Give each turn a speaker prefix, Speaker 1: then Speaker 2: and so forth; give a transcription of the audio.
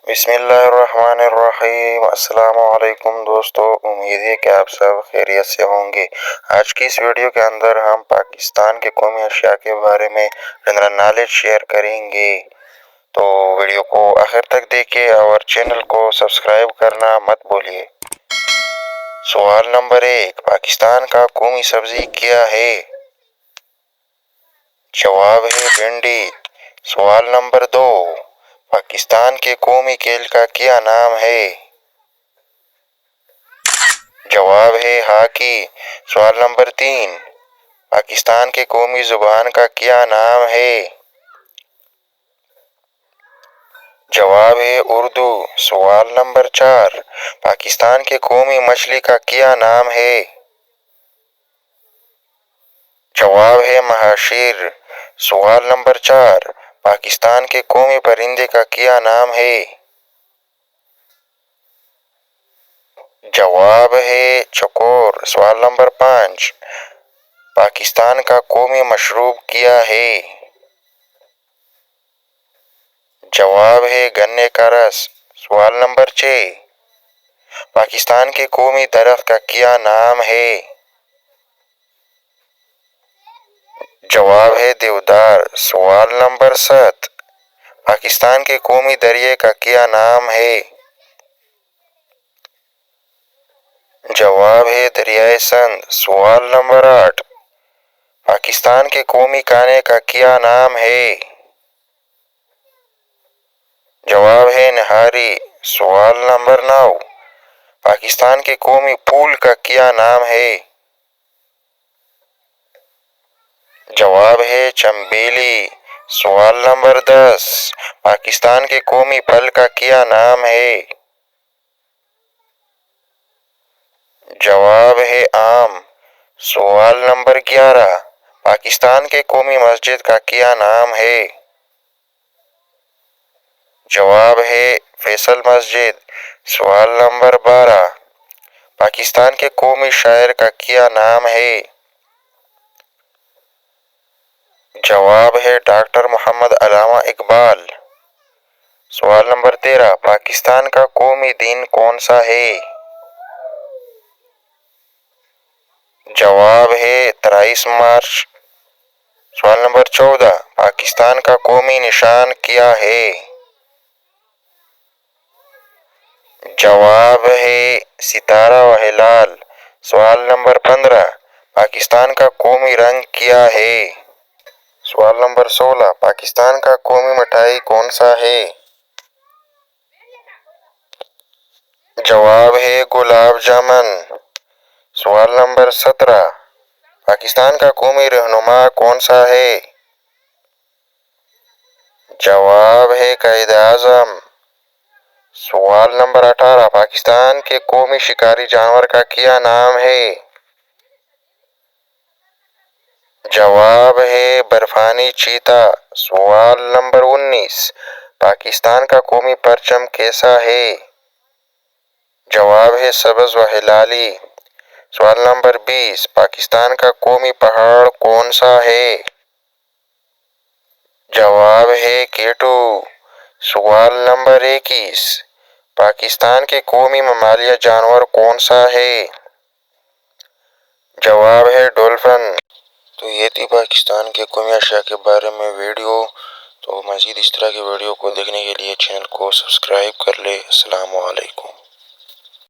Speaker 1: बिस्मिल्लाहिर्रहमानिर्रहीम। अस्सलाम वालेकुम दोस्तों, उम्मीद है कि आप सब खैरियत से होंगे। आज की इस वीडियो के अंदर हम पाकिस्तान के कौमी अशिया के बारे में जनरल नॉलेज शेयर करेंगे, तो वीडियो को आखिर तक देखिए और चैनल को सब्सक्राइब करना मत भूलिए। सवाल नंबर 1, पाकिस्तान का कौमी सब्जी क्या है? जवाब है भिंडी। सवाल नंबर 2, पाकिस्तान के कौमी खेल का क्या नाम है? जवाब है हॉकी। सवाल नंबर 3, पाकिस्तान के कौमी जुबान का क्या नाम है? जवाब है उर्दू। सवाल नंबर 4, पाकिस्तान के कौमी मछली का क्या नाम है? जवाब है महाशीर। सवाल नंबर 4, पाकिस्तान के कौमी परिंदे का क्या नाम है? जवाब है चकोर। सवाल नंबर 5, पाकिस्तान का कौमी मशरूब क्या है? जवाब है गन्ने का रस। सवाल नंबर 6, पाकिस्तान के कौमी दरख्त का क्या नाम है? जवाब है देवदार। सवाल नंबर 7, पाकिस्तान के कौमी दरिया का क्या नाम है? जवाब है दरियाए सिंध। सवाल नंबर 8, पाकिस्तान के कौमी खाने का क्या नाम है? जवाब है नहारी। सवाल नंबर 9, पाकिस्तान के कौमी फूल का क्या नाम है? जवाब है चंबेली। सवाल नंबर 10, पाकिस्तान के कौमी फल का क्या नाम है? जवाब है आम। सवाल नंबर 11, पाकिस्तान के कौमी मस्जिद का क्या नाम है? जवाब है फैसल मस्जिद। सवाल नंबर 12, पाकिस्तान के कौमी शायर का क्या नाम है? जवाब है डॉक्टर मोहम्मद अलामा इकबाल। सवाल नंबर 13, पाकिस्तान का कौमी दिन कौन सा है? जवाब है 23 मार्च। सवाल नंबर 14, पाकिस्तान का कौमी निशान क्या है? जवाब है सितारा व हिलाल। सवाल नंबर 15, पाकिस्तान का कौमी रंग क्या है? सवाल नंबर 16, पाकिस्तान का कौमी मिठाई कौन सा है? जवाब है गुलाब जामुन। सवाल नंबर 17, पाकिस्तान का कौमी रहनुमा कौन सा है? जवाब है कायद आजम। सवाल नंबर 18, पाकिस्तान के कौमी शिकारी जानवर का क्या नाम है? जवाब है बर्फानी चीता। सवाल नंबर 19, पाकिस्तान का कौमी परचम कैसा है? जवाब है सब्ज व हिलाली। सवाल नंबर 20, पाकिस्तान का कौमी पहाड़ कौन सा है? जवाब है केटू। सवाल नंबर 21, पाकिस्तान के कौमी ममालिया जानवर कौन सा है? जवाब है डॉल्फिन। तो ये थी पाकिस्तान के कौमी अशिया के बारे में वीडियो। तो मज़ीद इस तरह की वीडियो को देखने के लिए चैनल को सब्सक्राइब कर ले। अस्सलाम।